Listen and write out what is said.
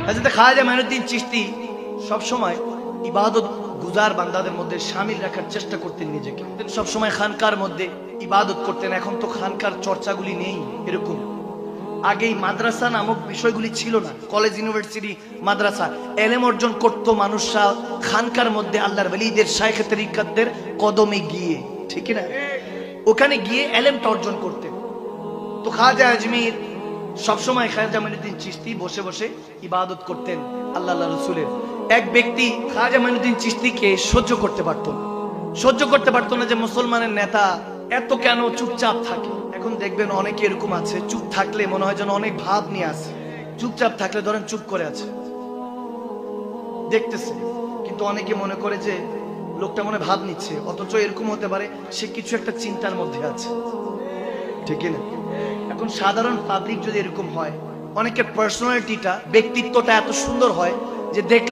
হযরত খাজা মাইনুদ্দিন চিশতি সব সময় ইবাদত গুজার বান্দাদের মধ্যে শামিল রাখার চেষ্টা করতেন নিজেকে। সব সময় খানকার মধ্যে ইবাদত করতেন। এখন তো খানকার চর্চাগুলি নেই এরকম। আগেই মাদ্রাসা নামক বিষয়গুলি ছিল না। কলেজ, ইউনিভার্সিটি, মাদ্রাসা, এলেম অর্জন করতো মানুষরা খানকার মধ্যে আল্লাহর ওলিদের, শায়েখ তরিকাতদের কদমে গিয়ে, ঠিক না? ওখানে গিয়ে এলেমটা অর্জন করতেন। তো খাজা আজমির সবসময় খাজা মাইনুদ্দিন চিশতি বসে বসে ইবাদত করতেন আল্লাহ রসুলের। এক ব্যক্তি খাজা মাইনুদ্দিন চিশতিকে সহ্য করতে পারতো না যে মুসলমানের নেতা এত কেন চুপচাপ থাকে। এখন দেখবেন অনেকে এরকম আছে, চুপ থাকলে মনে হয় যেন অনেক ভাব নিয়ে আসে। চুপচাপ থাকলে ধরেন চুপ করে আছে, দেখতেছে, কিন্তু অনেকে মনে করে যে লোকটা মনে ভাব নিচ্ছে, অথচ এরকম হতে পারে সে কিছু একটা চিন্তার মধ্যে আছে, ঠিক না? এখন সাধারণ পাবলিক যদি এরকম হয়, অনেকের পার্সোনালিটিটা, ব্যক্তিত্বটা এত সুন্দর হয় যে দেখ